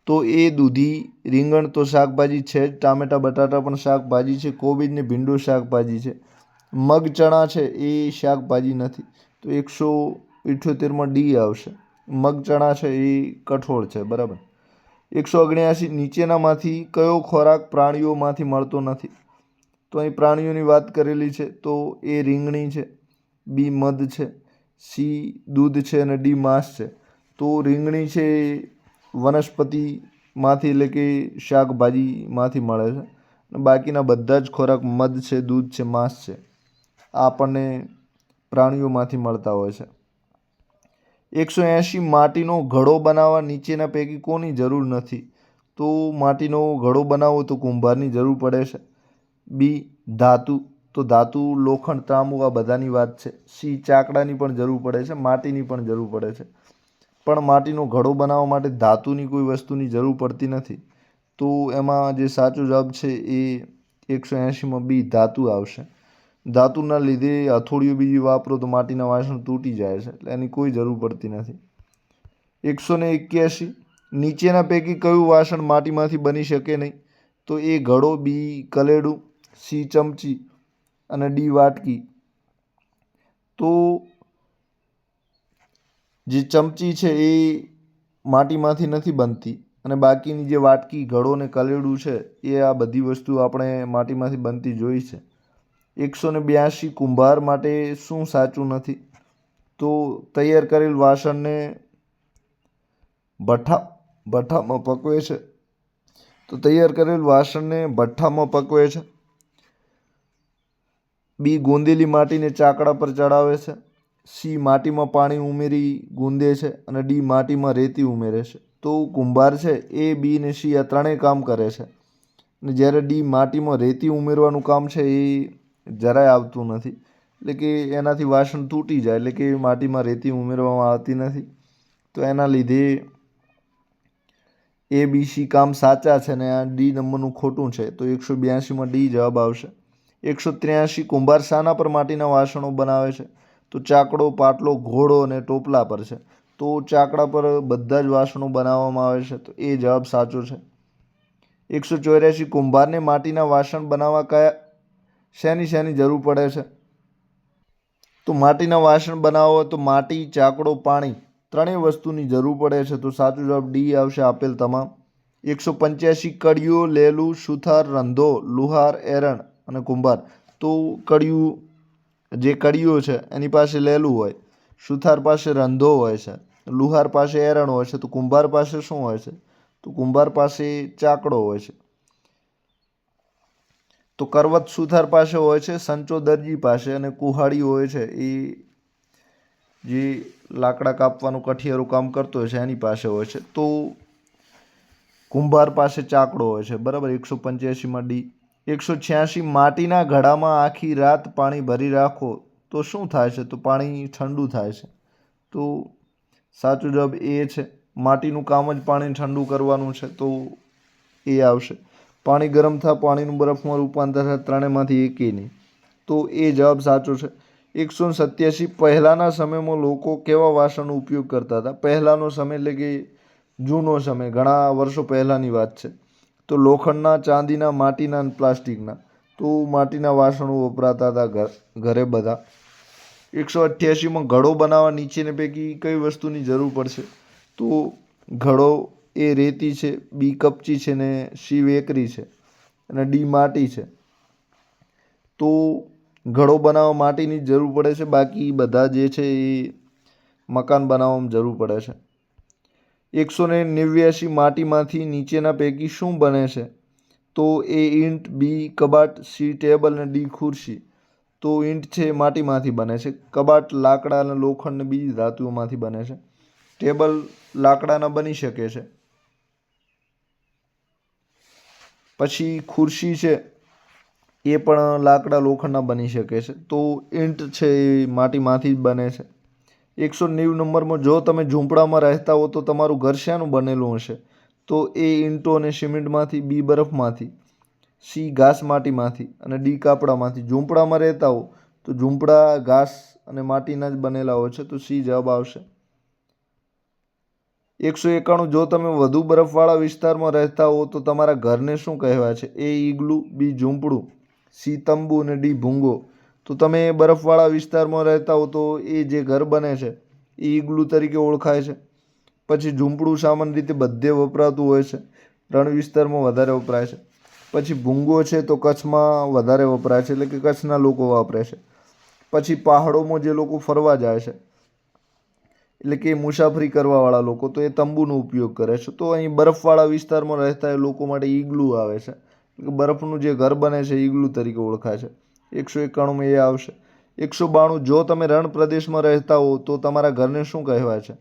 તો એ દૂધી, રીંગણ તો શાકભાજી છે જ, ટામેટાં બટાટા પણ શાકભાજી છે, કોબીજ ને ભીંડો શાકભાજી છે. મગ ચણા છે એ શાકભાજી નથી. તો 178માં ડી આવશે. મગ ચણા છે એ કઠોળ છે. બરાબર. 179 નીચેનામાંથી કયો ખોરાક પ્રાણીઓમાંથી મળતો નથી? તો અહીં પ્રાણીઓની વાત કરેલી છે. તો એ રીંગણી છે, બી મધ છે, સી દૂધ છે, અને ડી માંસ છે. તો રીંગણી છે વનસ્પતિમાંથી એટલે કે શાકભાજીમાંથી મળે છે. અને બાકીના બધા જ ખોરાક મધ છે, દૂધ છે, માંસ છે, આ આપણને પ્રાણીઓમાંથી મળતા હોય છે. 180 માટીનો ઘડો બનાવવા નીચેના પૈકી કોની જરૂર નથી? તો માટીનો ઘડો બનાવવો તો કુંભારની જરૂર પડે છે. બી ધાતુ, તો ધાતુ લોખંડ, તાંબુ આ બધાની વાત છે. સી ચાકડાની પણ જરૂર પડે છે, માટીની પણ જરૂર પડે છે. પણ માટીનો ઘડો બનાવવા માટે ધાતુની કોઈ વસ્તુની જરૂર પડતી નથી. તો એમાં જે સાચો જવાબ છે એ 180માં બી ધાતુ આવશે. ધાતુના લીધે હથોડીઓ બીજી વાપરો તો માટીના વાસણ તૂટી જાય છે, એટલે એની કોઈ જરૂર પડતી નથી. 181 નીચેના પૈકી કયું વાસણ માટીમાંથી બની શકે નહીં? તો એ ઘડો, બી કલેડું, સી ચમચી, અને ડી વાટકી. તો જે ચમચી છે એ માટીમાંથી નથી બનતી, અને બાકીની જે વાટકી, ઘડો ને કલેડું છે એ આ બધી વસ્તુ આપણે માટીમાંથી બનતી જોઈ છે. 182 કુંભાર માટે શું સાચું નથી? તો તૈયાર કરેલ વાસણને ભઠ્ઠામાં પકવે છે. તો તૈયાર કરેલ વાસણને ભઠ્ઠામાં પકવે છે. બી ગોંદેલી માટીને ચાકડા પર ચડાવે છે. સી માટીમાં પાણી ઉમેરી ગૂંદે છે. અને ડી માટીમાં રેતી ઉમેરે છે. તો કુંભાર છે એ બી ને સી આ ત્રણેય કામ કરે છે. અને જ્યારે ડી માટીમાં રેતી ઉમેરવાનું કામ છે એ જરાય આવતું નથી. એટલે કે એનાથી વાસણ તૂટી જાય, એટલે કે માટીમાં રેતી ઉમેરવામાં આવતી નથી. તો એના લીધે એ બી સી કામ સાચા છે ને આ ડી નંબરનું ખોટું છે. તો 182માં ડી જવાબ આવશે. 183 કુંભાર શાના પર માટીના વાસણો બનાવે છે? તો ચાકડો, પાટલો, ઘોડો અને ટોપલા પર છે. તો ચાકડા પર બધા જ વાસણો બનાવવામાં આવે છે. તો એ જવાબ સાચો છે. 184 કુંભારને માટીના વાસણ બનાવવા શેની જરૂર પડે છે? તો માટીના વાસણ બનાવવા તો માટી, ચાકડો, પાણી ત્રણેય વસ્તુની જરૂર પડે છે. તો સાચો જવાબ ડી આવશે આપેલ તમામ. 185 કડિયો, લેલું, સુથાર, રંધો, લુહાર, એરણ અને કુંભાર. તો જે કડિયો છે એની પાસે લેલું હોય, સુથાર પાસે રંધો હોય છે, લુહાર પાસે એરણ હોય છે. તો કુંભાર પાસે શું હોય છે? તો કુંભાર પાસે ચાકડો હોય છે. તો કરવત સુથાર પાસે હોય છે, સંચો દરજી પાસે, અને કુહાડી હોય છે એ જે લાકડા કાપવાનું કઠિયારું કામ કરતો હોય છે એની પાસે હોય છે. તો કુંભાર પાસે ચાકડો હોય છે, બરાબર. 185માં ડી. 186 માટીના ઘડામાં આખી રાત પાણી ભરી રાખો તો શું થાય છે? તો પાણી ઠંડુ થાય છે. તો સાચો જવાબ એ છે. માટીનું કામ જ પાણી ઠંડુ કરવાનું છે, તો એ આવશે. પાણી ગરમ થાય, પાણીનું બરફમાં રૂપાંતર થાય, ત્રણેયમાંથી એકેય નહીં. તો એ જવાબ સાચો છે. 187 પહેલાંના સમયમાં લોકો કેવા વાસણનો ઉપયોગ કરતા હતા? પહેલાંનો સમય એટલે કે જૂનો સમય, ઘણા વર્ષો પહેલાંની વાત છે. તો લોખંડના, ચાંદીના, માટીના અને પ્લાસ્ટિકના. તો માટીના વાસણો વપરાતા હતા ઘરે બધા. 188માં ઘડો બનાવવા નીચેની પૈકી કઈ વસ્તુની જરૂર પડશે? તો ઘડો એ રેતી છે, બી કપચી છે ને સી વેકરી છે, અને ડી માટી છે. તો ઘડો બનાવવા માટીની જ જરૂર પડે છે, બાકી બધા જે છે એ મકાન બનાવવામાં જરૂર પડે છે. 189 માટીમાંથી નીચેના પૈકી શું બને છે? તો એ ઈંટ, બી કબાટ, સી ટેબલ અને ડી ખુરશી. તો ઈંટ છે માટીમાંથી બને છે, કબાટ લાકડા અને લોખંડ ને બીજી ધાતુઓમાંથી બને છે, ટેબલ લાકડાના બની શકે છે. પછી ખુરશી છે એ પણ લાકડા લોખંડના બની શકે છે. તો ઈંટ છે એ માટીમાંથી જ બને છે. 190 નંબરમાં જો તમે ઝૂંપડામાં રહેતા હો તો તમારું ઘર શાનું બનેલું હશે? તો એ ઈંટો અને સિમેન્ટમાંથી, બી બરફમાંથી, સી ઘાસ માટીમાંથી અને ડી કાપડામાંથી. ઝૂંપડામાં રહેતા હો તો ઝૂંપડા ઘાસ અને માટીના જ બનેલા હોય છે, તો સી જવાબ આવશે. 191 જો તમે વધુ બરફવાળા વિસ્તારમાં રહેતા હો તો તમારા ઘરને શું કહેવાય છે? એ ઈગલું, બી ઝૂંપડું, સી તંબુ અને ડી ભૂંગો. તો તમે બરફવાળા વિસ્તારમાં રહેતા હો તો એ જે ઘર બને છે એ ઈગલું તરીકે ઓળખાય છે. પછી ઝૂંપડું સામાન્ય રીતે બધે વપરાતું હોય છે, રણ વિસ્તારમાં વધારે વપરાય છે. પછી ભૂંગો છે તો કચ્છમાં વધારે વપરાય છે, એટલે કે કચ્છના લોકો વાપરે છે. પછી પહાડોમાં જે લોકો ફરવા જાય છે, એટલે કે મુસાફરી કરવાવાળા લોકો, તો એ તંબુનો ઉપયોગ કરે છે. તો અહીં બરફવાળા વિસ્તારમાં રહેતા એ લોકો માટે ઈગલું આવે છે, એટલે બરફનું જે ઘર બને છે ઈગલું તરીકે ઓળખાય છે. 191માં એ આવશે. 192 જો તમે રણ પ્રદેશમાં રહેતા હો તો તમારા ઘરને શું કહેવાય છે?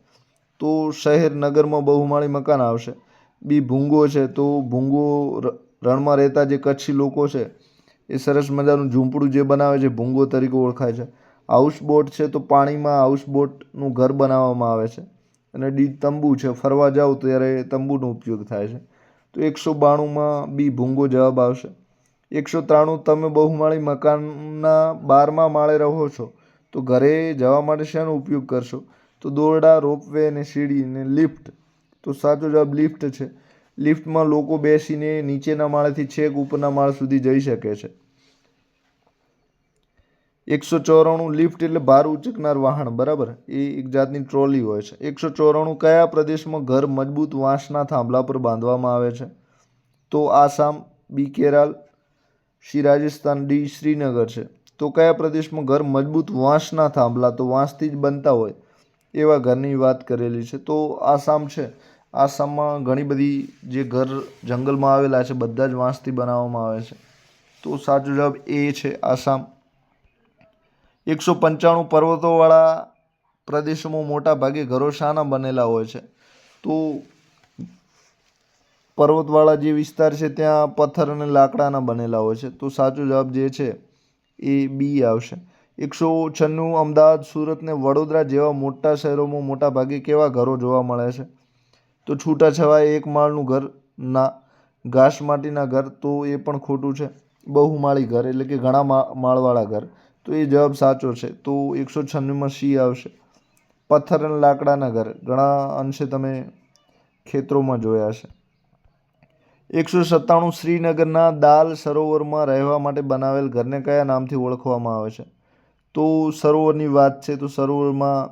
તો શહેર, નગરમાં બહુમાળી મકાન આવશે. બી ભૂંગો છે તો ભૂંગો રણમાં રહેતા જે કચ્છી લોકો છે એ સરસ મજાનું ઝૂંપડું જે બનાવે છે ભૂંગો તરીકે ઓળખાય છે. હાઉસબોટ છે તો પાણીમાં હાઉસબોટનું ઘર બનાવવામાં આવે છે. અને ડી તંબુ છે, ફરવા જાઓ ત્યારે તંબુનો ઉપયોગ થાય છે. તો 192માં બી ભૂંગો જવાબ આવશે. 193 તમે બહુમાળી મકાનના 12મા માળે રહો છો તો ઘરે જવા માટે શેનો ઉપયોગ કરશો? તો દોરડા, રોપવે અને સીડી અને લિફ્ટ. તો સાચો જવાબ લિફ્ટ છે. લિફ્ટમાં લોકો બેસીને નીચેના માળેથી છેક ઉપરના માળ સુધી જઈ શકે છે. 194 લિફ્ટ એટલે ભાર ઉચકનાર વાહન, બરાબર. એ એક જાતની ટ્રોલી હોય છે. 194 કયા પ્રદેશમાં ઘર મજબૂત વાંસના થાંભલા પર બાંધવામાં આવે છે? તો આસામ, બી કેરળ, સી રાજસ્થાન, ડી શ્રીનગર છે. તો કયા પ્રદેશમાં ઘર મજબૂત વાંસના થાંભલા, તો વાંસથી જ બનતા હોય એવા ઘરની વાત કરેલી છે? તો આસામ છે. આસામમાં ઘણી બધી જે ઘર જંગલમાં આવેલા છે બધા જ વાંસથી બનાવવામાં આવે છે. તો સાચો જવાબ એ છે, આસામ. 195 પર્વતોવાળા પ્રદેશોમાં મોટા ભાગે ઘરો શાના બનેલા હોય છે? તો પર્વતવાળા જે વિસ્તાર છે ત્યાં પથ્થર અને લાકડાના બનેલા હોય છે. તો સાચો જવાબ જે છે એ બી આવશે. 196 અમદાવાદ, સુરત ને વડોદરા જેવા મોટા શહેરોમાં મોટા ભાગે કેવા ઘરો જોવા મળે છે? તો છૂટાછવાયા એક માળનું ઘર ના, ઘાસ માટીના ઘર, તો એ પણ ખોટું છે. બહુમાળી ઘર એટલે કે ઘણા માળવાળા ઘર, તો એ જવાબ સાચો છે. તો 196માં સી આવશે. પથ્થર અને લાકડાના ઘર ઘણા અંશે તમે ખેતરોમાં જોયા છે. 197 શ્રીનગરના દાલ સરોવરમાં રહેવા માટે બનાવેલ ઘરને કયા નામથી ઓળખવામાં આવે છે? તો સરોવરની વાત છે તો સરોવરમાં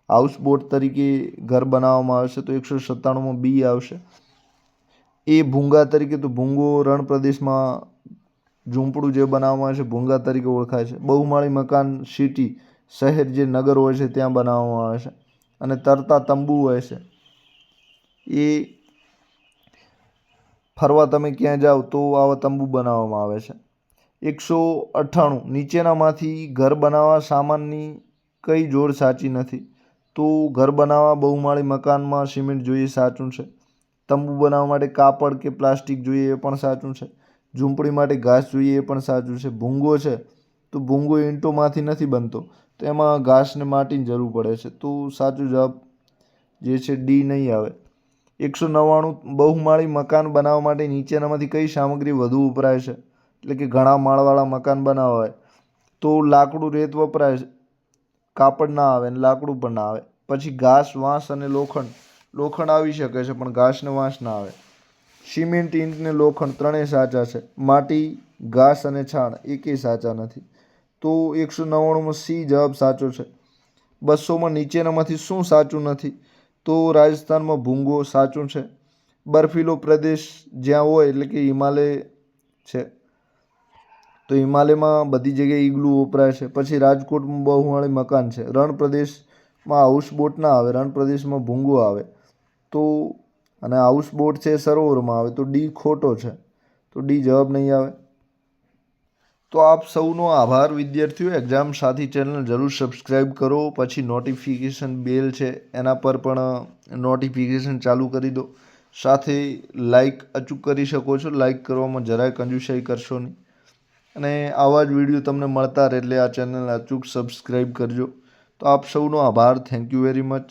હાઉસબોટ તરીકે ઘર બનાવવામાં આવે છે. તો 197માં બી આવશે. એ ભૂંગા તરીકે, તો ભૂંગો રણ પ્રદેશમાં ઝૂંપડું જે બનાવવામાં આવે છે ભૂંગા તરીકે ઓળખાય છે. બહુમાળી મકાન સિટી, શહેર જે નગર હોય છે ત્યાં બનાવવામાં આવે છે. અને તરતા તંબુ હોય છે એ ફરવા તમે ક્યાં જાઓ તો આવા તંબુ બનાવવામાં આવે છે. 198 નીચેનામાંથી ઘર બનાવવા સામાનની કઈ જોડ સાચી નથી? તો ઘર બનાવવા બહુમાળી મકાનમાં સિમેન્ટ જોઈએ સાચું છે. તંબુ બનાવવા માટે કાપડ કે પ્લાસ્ટિક જોઈએ એ પણ સાચું છે. ઝૂંપડી માટે ઘાસ જોઈએ એ પણ સાચું છે. ભૂંગો છે તો ભૂંગો ઈંટોમાંથી નથી બનતો, તો એમાં ઘાસ ને માટીની જરૂર પડે છે. તો સાચો જવાબ જે છે ડી નહીં આવે. 199 બહુમાળી મકાન બનાવવા માટે નીચેનામાંથી કઈ સામગ્રી વધુ વપરાય છે? એટલે કે ઘણા માળવાળા મકાન બનાવવા હોય તો લાકડું રેત વપરાય છે, કાપડ ના આવે અને લાકડું પણ ના આવે. પછી ઘાસ, વાંસ અને લોખંડ. લોખંડ આવી શકે છે પણ ઘાસ ને વાંસ ના આવે. સિમેન્ટ, ઈંટ ને લોખંડ ત્રણેય સાચા છે. માટી, ઘાસ અને છાણ એકેય સાચા નથી. તો 199માં સી જવાબ સાચો છે. 200માં નીચેનામાંથી શું સાચું નથી? તો રાજસ્થાનમાં ભૂંગો સાચું છે. બર્ફીલો પ્રદેશ જ્યાં હોય એટલે કે હિમાલય છે તો હિમાલયમાં બધી જગ્યાએ ઈગલું વપરાય છે. પછી રાજકોટમાં બહુમાળી મકાન છે. રણ પ્રદેશમાં હાઉસબોટ ના આવે, રણ પ્રદેશમાં ભૂંગો આવે. તો અને હાઉસબોટ છે સરોવરમાં આવે, તો ડી ખોટો છે. તો ડી જવાબ નહીં આવે. તો આપ સૌનો આભાર વિદ્યાર્થીઓ. એક્ઝામ સાથી ચેનલ જરૂર સબસ્ક્રાઈબ કરો. પછી નોટિફિકેશન બેલ છે એના પર પણ નોટિફિકેશન ચાલુ કરી દો. સાથે લાઈક અચૂક કરી શકો છો. લાઈક કરવામાં જરાય કંજૂસાઈ કરશો નહીં. અને આવા જ વિડીયો તમને મળતા રહે એટલે આ ચેનલ અચૂક સબસ્ક્રાઈબ કરજો. તો આપ સૌનો આભાર. Thank you very much.